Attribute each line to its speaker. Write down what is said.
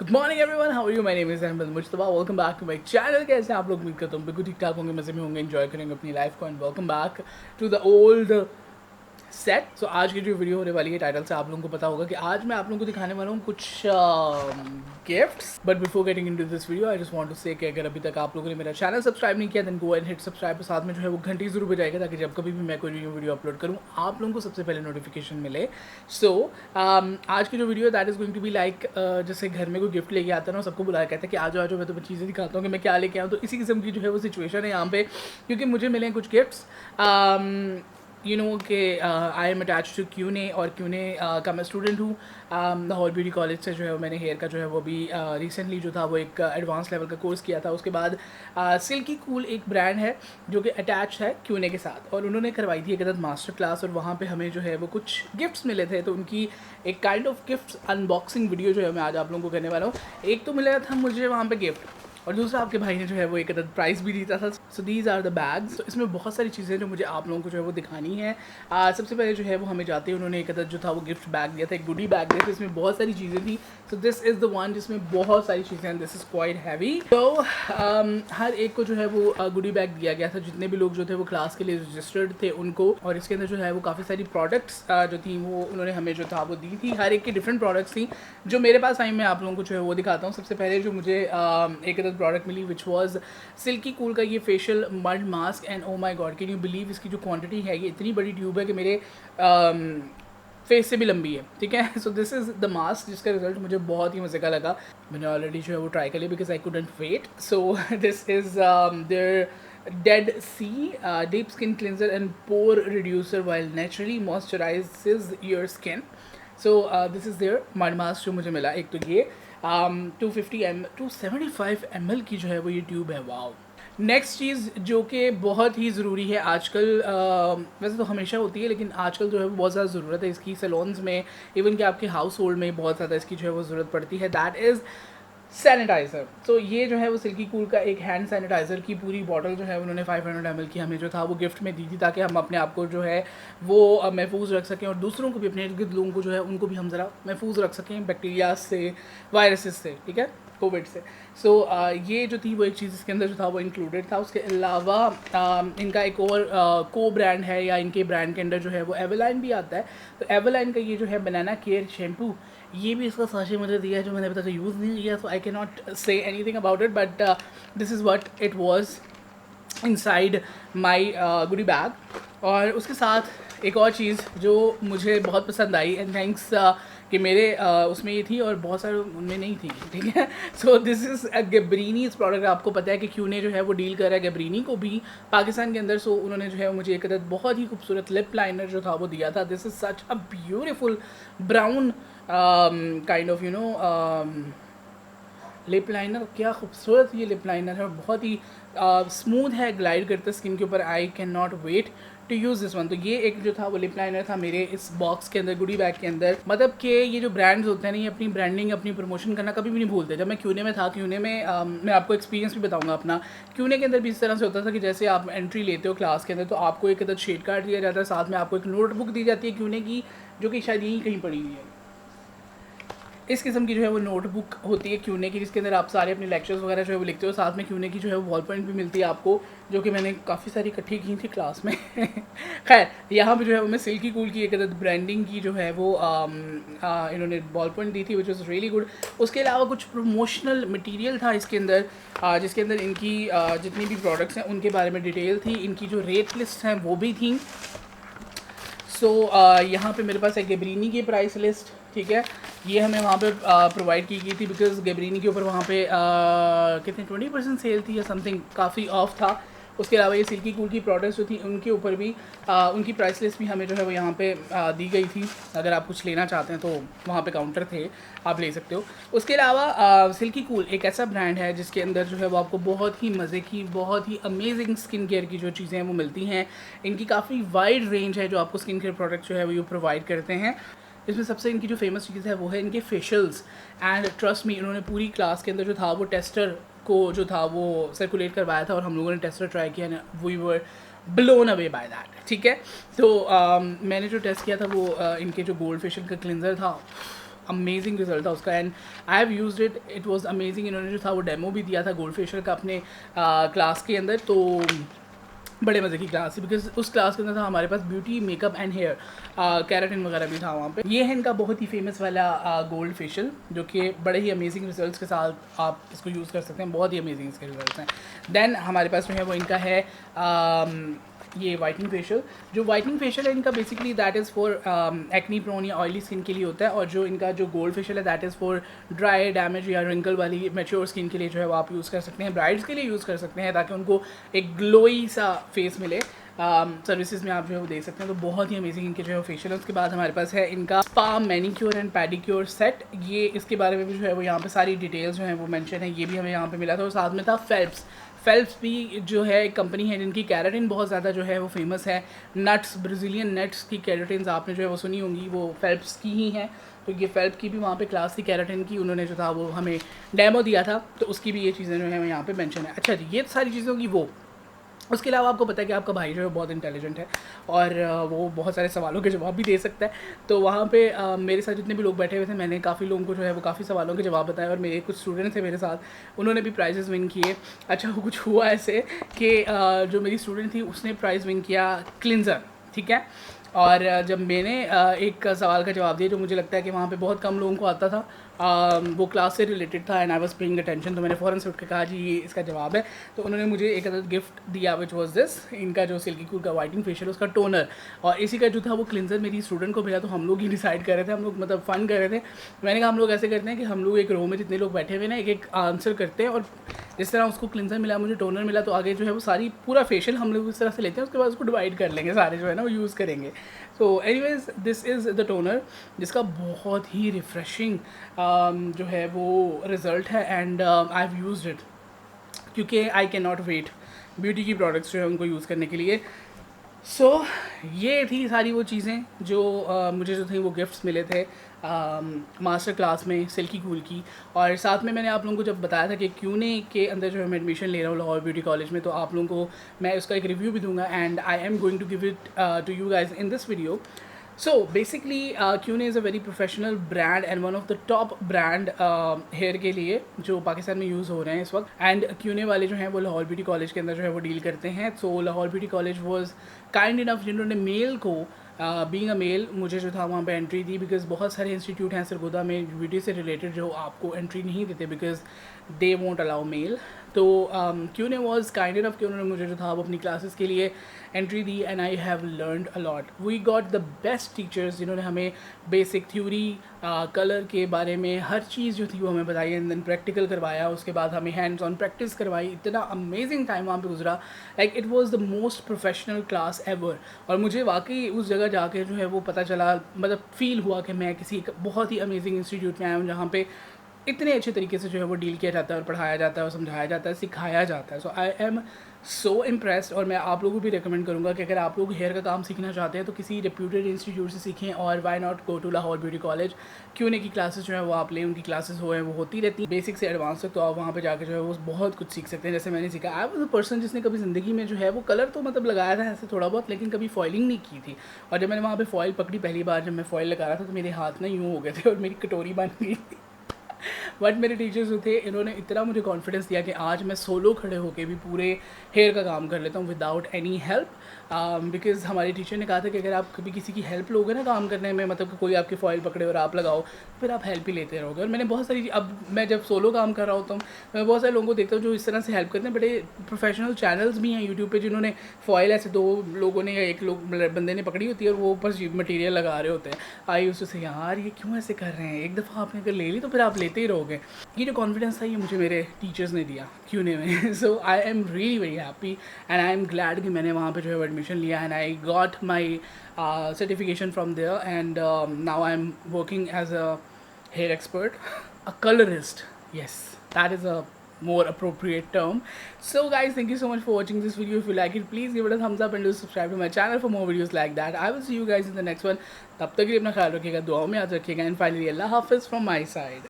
Speaker 1: Good morning everyone, how are you? My name is Ahmed Mushtaba. Welcome back to my channel. कैसे आप लोग? उम्मीद करता हूँ बिल्कुल ठीक ठाक होंगे, मज़े में होंगे, एंजॉय करेंगे अपनी लाइफ को। And welcome back to the old set. So आज की जो वीडियो होने वाली है, टाइटल से आप लोगों को पता होगा कि आज मैं आप लोगों को दिखाने वाला हूँ कुछ gifts. But before getting into this video, I just want to say कि अगर अभी तक आप लोगों ने मेरा चैनल सब्सक्राइब नहीं किया, then go and hit subscribe. साथ में जो है वो घंटी जरूर बजाएगा, ताकि जब कभी भी मैं कोई न्यू वीडियो अपलोड करूँ, आप लोगों को सबसे पहले नोटिफिकेशन मिले। सो आज की जो video that is going to be like, जैसे घर में कोई गिफ्ट लेके आता है ना, सबको बुलाया कहता है कि आ जाओ मैं तुम्हें चीज़ें दिखाता हूँ कि मैं क्या लेके आऊँ। तो इसी किस्म की जो है वो सिचुएशन है यहाँ पे, क्योंकि मुझे मिले हैं कुछ गिफ्ट्स। यू नो कि आई एम अटैच टू क्यूने, और क्यूने का मैं स्टूडेंट हूँ। लाहौर ब्यूटी कॉलेज से जो है मैंने हेयर का जो है वो भी रिसेंटली जो था वो एक एडवांस लेवल का कोर्स किया था। उसके बाद सिल्की कूल एक ब्रांड है जो कि अटैच है क्यूने के साथ, और उन्होंने करवाई थी एक अदद मास्टर क्लास, और वहाँ पे हमें जो है वो कुछ गिफ्ट्स मिले थे। तो उनकी एक kind of gifts unboxing video जो है मैं आज आप लोगों को करने वाला हूँ। एक तो मिला था मुझे वहाँ पे गिफ्ट, और दूसरा आपके भाई ने जो है वो एक अदद प्राइस भी जीता था। So these are the bags. तो इसमें बहुत सारी चीज़ें जो मुझे आप लोगों को जो है वो दिखानी है। सबसे पहले जो है वो हमें जाते हैं उन्होंने एक अदद जो था वो गिफ्ट बैग दिया था, एक गुडी बैग दिया था। इसमें बहुत सारी चीज़ें थी। सो दिस इज़ द वन जिसमें बहुत सारी चीज़ें हैं। This is quite heavy. तो हर एक को जो है वो गुडी बैग दिया गया था, जितने भी लोग जो थे वो क्लास के लिए रजिस्टर्ड थे उनको। और इसके अंदर जो है वो काफ़ी सारी प्रोडक्ट्स जो थी वो उन्होंने हमें जो था वो दी थी। हर एक की डिफरेंट प्रोडक्ट्स थी जो मेरे पास आई। मैं आप लोगों को जो है वो दिखाता हूँ। सबसे पहले जो मुझे एक अदद प्रोडक्ट मिली, विच वॉज सिल्की कूल का ये facial mud mask. And oh my God, can you believe इसकी जो क्वांटिटी है, ये इतनी बड़ी ट्यूब है कि मेरे फेस से भी लंबी है। ठीक है। So this is the mask, जिसका रिजल्ट मुझे बहुत ही मज़े का लगा। मैंने ऑलरेडी जो है वो ट्राई कर लिया, because I couldn't wait. So this is their Dead Sea deep skin cleanser and pore reducer while naturally moisturises your skin. So this is their mud mask जो मुझे मिला। एक तो ये 275 ml की जो है वो ये ट्यूब है। वाओ। नेक्स्ट चीज़ जो कि बहुत ही ज़रूरी है आजकल, वैसे तो हमेशा होती है, लेकिन आजकल जो है वो बहुत ज़्यादा ज़रूरत है इसकी सैलून्स में, इवन कि आपके हाउस होल्ड में बहुत ज़्यादा इसकी जो है वो ज़रूरत पड़ती है। That is sanitiser. तो ये जो है वो सिल्की कूल का एक हैंड सैनिटाइज़र की पूरी बॉटल जो है उन्होंने 500 ml की हमें जो था वो गिफ्ट में दी थी, ताकि हम अपने आप को जो है वो महफूज रख सकें, और दूसरों को भी, अपने इर्द गिर्द लोगों को जो है उनको भी हम ज़रा महफूज रख सकें बैक्टीरिया से, वायरसेस से। ठीक है, कोविड से। सो ये जो थी वो एक चीज़ इसके अंदर जो था वो इंक्लूडेड था। उसके अलावा इनका एक और को ब्रांड है, या इनके ब्रांड के अंदर जो है वो एवरलाइन भी आता है। तो एवरलाइन का ये जो है बनाना केयर शैम्पू, ये भी इसका साशे मुझे दिया है जो मैंने अभी तक यूज़ नहीं किया। So I can not say anything about it, but this is what it was inside my goodie bag. और उसके साथ एक और चीज़ जो मुझे बहुत पसंद आई, एंड थैंक्स कि मेरे उसमें ये थी और बहुत सारे उनमें नहीं थी। ठीक है। So this is Gabrini. इस प्रोडक्ट आपको पता है कि क्यूने जो है वो डील कर रहा है गैब्रीनी को भी पाकिस्तान के अंदर। सो उन्होंने जो है मुझे एक अदद बहुत ही खूबसूरत लिप लाइनर जो था वो दिया था। This is such a beautiful brown kind of lip liner. क्या खूबसूरत ये लिप लाइनर है, और बहुत ही स्मूथ है, ग्लाइड करता है स्किन के ऊपर। I can not wait to use this one. तो ये एक जो था वो लिप लाइनर था मेरे इस बॉक्स के अंदर, गुडी बैग के अंदर। मतलब कि ये जो ब्रांड्स होते हैं ना, ये अपनी ब्रांडिंग, अपनी प्रमोशन करना कभी भी नहीं भूलते। जब मैं क्यूने में था, क्यूने में मैं आपको एक्सपीरियंस भी बताऊंगा अपना। क्यूने के अंदर भी इस तरह से होता था कि जैसे आप एंट्री लेते हो क्लास के अंदर, तो आपको एक अदद शेड कार्ड दिया जाता है, साथ में आपको एक नोटबुक दी जाती है क्यूने की, जो कि शायद यहीं कहीं पड़ी हुई है। इस किस्म की जो है वो नोटबुक होती है क्यूने की, जिसके अंदर आप सारे अपने लेक्चर्स वगैरह जो है वो लिखते हो। साथ में क्यूने की जो है वो वॉल पॉइंट भी मिलती है आपको, जो कि मैंने काफ़ी सारी इकट्ठी की थी क्लास में। खैर, यहाँ पे जो है वो मैं सिल्की कूल की एक अदद ब्रांडिंग की जो है वो इन्होंने वॉल पॉइंट दी थी, विच वॉज रियली गुड। उसके अलावा कुछ प्रमोशनल मटीरियल था इसके अंदर, जिसके अंदर इनकी जितनी भी प्रोडक्ट्स हैं उनके बारे में डिटेल थी। इनकी जो रेट लिस्ट हैं वो भी थी। सो यहाँ पे मेरे पास है गैब्रीनी की प्राइस लिस्ट। ठीक है, ये हमें वहाँ पे प्रोवाइड की गई थी, बिकॉज गैब्रीनी के ऊपर वहाँ पे कितने 20% सेल थी या समथिंग, काफ़ी ऑफ था। उसके अलावा ये सिल्की कूल की प्रोडक्ट्स जो थी उनके ऊपर भी उनकी प्राइस लिस्ट भी हमें जो है वो यहाँ पे दी गई थी। अगर आप कुछ लेना चाहते हैं तो वहाँ पे काउंटर थे, आप ले सकते हो। उसके अलावा सिल्की कूल एक ऐसा ब्रांड है जिसके अंदर जो है वो आपको बहुत ही मज़े की, बहुत ही अमेजिंग स्किन केयर की जो चीज़ें हैं वो मिलती हैं। इनकी काफ़ी वाइड रेंज है जो आपको स्किन केयर प्रोडक्ट जो है वो ये प्रोवाइड करते हैं। इसमें सबसे इनकी जो फेमस चीज़ है वो है इनके फेशियल्स। एंड ट्रस्ट मी, इन्होंने पूरी क्लास के अंदर जो था वो टेस्टर को जो था वो सर्कुलेट करवाया था, और हम लोगों ने टेस्टर ट्राई किया ना, we were blown away by that. ठीक है। तो मैंने जो टेस्ट किया था वो इनके जो गोल्ड फेशियल का क्लिनज़र था, अमेजिंग रिजल्ट था उसका and I have used it, it was amazing. इन्होंने जो था वो डेमो भी दिया था गोल्ड फेशियल का अपने क्लास के अंदर, तो बड़े मज़े की क्लास थी बिकॉज उस क्लास के अंदर था हमारे पास beauty, makeup and hair, keratin वगैरह भी था वहाँ पे। ये है इनका बहुत ही फेमस वाला गोल्ड फेशियल जो कि बड़े ही अमेजिंग रिजल्ट्स के साथ आप इसको यूज़ कर सकते हैं, बहुत ही अमेजिंग इसके रिजल्ट्स हैं। देन हमारे पास जो है वो इनका है ये वाइटनिंग फेशियल। जो वाइटनिंग फेशियल है इनका basically that is for acne prone या ऑयली स्किन के लिए होता है, और जो इनका जो गोल्ड फेशियल है that is for dry, damage या रिंकल वाली मैच्योर स्किन के लिए जो है वो आप यूज़ कर सकते हैं, ब्राइड्स के लिए यूज़ कर सकते हैं ताकि उनको एक ग्लोई सा फेस मिले। सर्विसेज में आप जो है वो देख सकते हैं, तो बहुत ही अमेजिंग इनके जो है फेशियल है। उसके बाद हमारे पास है इनका spa manicure and pedicure set. ये इसके बारे में भी जो है वो यहाँ पे सारी डिटेल्स जो है वो मेंशन है, ये भी हमें यहाँ पे मिला था। और साथ में था फेल्प्स। फेल्प्स भी जो है एक कंपनी है जिनकी कैराटिन बहुत ज़्यादा जो है वो फेमस है। नट्स, ब्राज़ीलियन नट्स की कैराटिन आपने जो है वो सुनी होंगी, वो फेल्प्स की ही हैं। तो ये फेल्प की भी वहाँ पे क्लास थी कैराटिन की, उन्होंने जो था वो हमें डेमो दिया था, तो उसकी भी ये चीज़ें जो है यहाँ पे मेंशन है। अच्छा जी, ये सारी चीज़ें होगी वो। उसके अलावा आपको पता है कि आपका भाई जो है बहुत इंटेलिजेंट है और वो बहुत सारे सवालों के जवाब भी दे सकता है। तो वहाँ पे मेरे साथ जितने भी लोग बैठे हुए थे, मैंने काफ़ी लोगों को जो है वो काफ़ी सवालों के जवाब बताए, और मेरे कुछ स्टूडेंट्स थे मेरे साथ, उन्होंने भी प्राइजेस विन किए। अच्छा, कुछ हुआ ऐसे कि जो मेरी स्टूडेंट थी उसने प्राइज़ विन किया क्लिनज़र, ठीक है। और जब मैंने एक सवाल का जवाब दिया जो मुझे लगता है कि वहाँ पे बहुत कम लोगों को आता था, वो क्लास से रिलेटेड था and I was paying attention, तो मैंने फ़ौरन से उठ के कहा जी ये इसका जवाब है। तो उन्होंने मुझे एक अदर गिफ्ट दिया विच वाज दिस, इनका जो सिल्की कूल का वाइटनिंग फेशियल उसका टोनर, और इसी का जो था वो क्लिनजर मेरी स्टूडेंट को मिला। तो हम लोग ही डिसाइड कर रहे थे, हम लोग मतलब फ़न कर रहे थे। मैंने कहा हम लोग ऐसे करते हैं कि हम लोग एक रो में जितने लोग बैठे हुए ना एक एक आंसर करते हैं, और जिस तरह उसको क्लिनजर मिला, मुझे टोनर मिला, तो आगे जो है वो सारी पूरा फेशियल हम लोग इस तरह से लेते हैं, उसके बाद उसको डिवाइड कर लेंगे, सारे जो है ना वो यूज़ करेंगे। So anyways this is the toner जिसका बहुत ही रिफ़्रेशिंग जो है वो रिज़ल्ट है and I have used it क्योंकि I can not wait beauty की प्रोडक्ट्स जो है उनको यूज़ करने के लिए। सो ये थी सारी वो चीज़ें जो मुझे जो थी वो गिफ्ट्स मिले थे मास्टर क्लास में सिल्की कूल की। और साथ में मैंने आप लोगों को जब बताया था कि क्यूने के अंदर जो है मैं एडमिशन ले रहा हूँ लाहौर ब्यूटी कॉलेज में, तो आप लोगों को मैं उसका एक रिव्यू भी दूंगा and I am going to give it to you guys in this video. So basically, Qune is a very professional brand and one of the top brand hair के लिए जो पाकिस्तान में यूज़ हो रहे हैं इस वक्त। एंड Qune वाले जो हैं वो लाहौर ब्यूटी कॉलेज के अंदर जो है वो डील करते हैं। So Lahore beauty college was kind enough, जिन्होंने मेल को बीइंग अ मेल मुझे जो था वहाँ पे एंट्री दी, बिकॉज बहुत सारे इंस्टीट्यूट हैं सरगोदा में ब्यूटी से रिलेटेड जो आपको एंट्री नहीं देते because they won't allow male. तो Qune वॉज काइंड इनफ कि उन्होंने मुझे जो था वो अपनी क्लासेस के लिए एंट्री दी and I have learned a lot. We got the best teachers जिन्होंने हमें बेसिक थ्योरी, कलर के बारे में हर चीज़ जो थी वो हमें बताई एंड देन प्रैक्टिकल करवाया, उसके बाद हमें हैंड्स ऑन प्रैक्टिस करवाई। इतना अमेजिंग टाइम वहाँ पे गुजरा, like it was the most professional class ever. और मुझे वाकई उस जगह जाके जो है वो पता चला, मतलब फील हुआ कि मैं किसी बहुत ही अमेजिंग इंस्टीट्यूट में आया हूँ जहाँ पे इतने अच्छे तरीके से जो है वो डील किया जाता है और पढ़ाया जाता है और समझाया जाता है, सिखाया जाता है। सो आई एम सो इम्प्रेस्ड। और मैं आप लोगों को भी रिकमेंड करूँगा कि अगर आप लोग हेयर का काम सीखना चाहते हैं तो किसी रेप्यूटेड इंस्टीट्यूट से सीखें, और why not go to Lahore beauty college. Qune की क्लासेस जो है वो आप लें, उनकी क्लासेस हो है वो होती रहती हैं बेसिक से एडवांस तक, तो आप वहाँ पे जाकर जो है वो बहुत कुछ सीख सकते हैं। जैसे मैंने सीखा, आई वॉज अ पर्सन जिसने कभी ज़िंदगी में जो है वो कलर तो मतलब लगाया था ऐसे थोड़ा बहुत, लेकिन कभी फॉइलिंग नहीं की थी। और जब मैंने वहाँ पर फॉइल पकड़ी पहली बार, जब मैं फॉइल लगा रहा था तो मेरे हाथ ना यूँ हो गए थे और मेरी कटोरी बन गई थी। बट मेरे टीचर्स जो थे इन्होंने इतना मुझे कॉन्फिडेंस दिया कि आज मैं सोलो खड़े होकर भी पूरे हेयर का काम कर लेता हूँ विदाउट एनी हेल्प। बिकॉज़ हमारे टीचर ने कहा था कि अगर आप कभी किसी की हेल्प लोगे ना काम करने में, मतलब कि कोई आपकी फॉइल पकड़े और आप लगाओ, फिर आप हेल्प ही लेते रहोगे। और मैंने बहुत सारी, अब मैं जब सोलो काम कर रहा होता हूँ मैं बहुत सारे लोगों को देखता हूँ जो इस तरह से हेल्प करते हैं। बड़े प्रोफेशनल चैनल्स भी हैं यूट्यूब पे जिन्होंने फॉइल ऐसे दो लोगों ने या एक लोग बंदे ने पकड़ी होती है और वो ऊपर मटीरियल लगा रहे होते हैं। आई उससे यार ये क्यों ऐसे कर रहे हैं, एक दफ़ा आपने अगर ले ली तो फिर आप लेते ही रहोगे। ये जो कॉन्फिडेंस था ये मुझे मेरे टीचर्स ने दिया Qune में। So I am really very happy and I am glad कि मैंने वहाँ पे जो है एडमिशन लिया and I got my certification from there and now I am working as a hair expert, a colorist. Yes, that is a more appropriate term. So guys, thank you so much for watching this video. If you like it, please give it a thumbs up and do subscribe to my channel for more videos like that. I will see you guys in the next one. तब तक के लिए अपना ख्याल रखिएगा, दुआओं में याद रखिएगा, and finally Allah Hafiz from my side.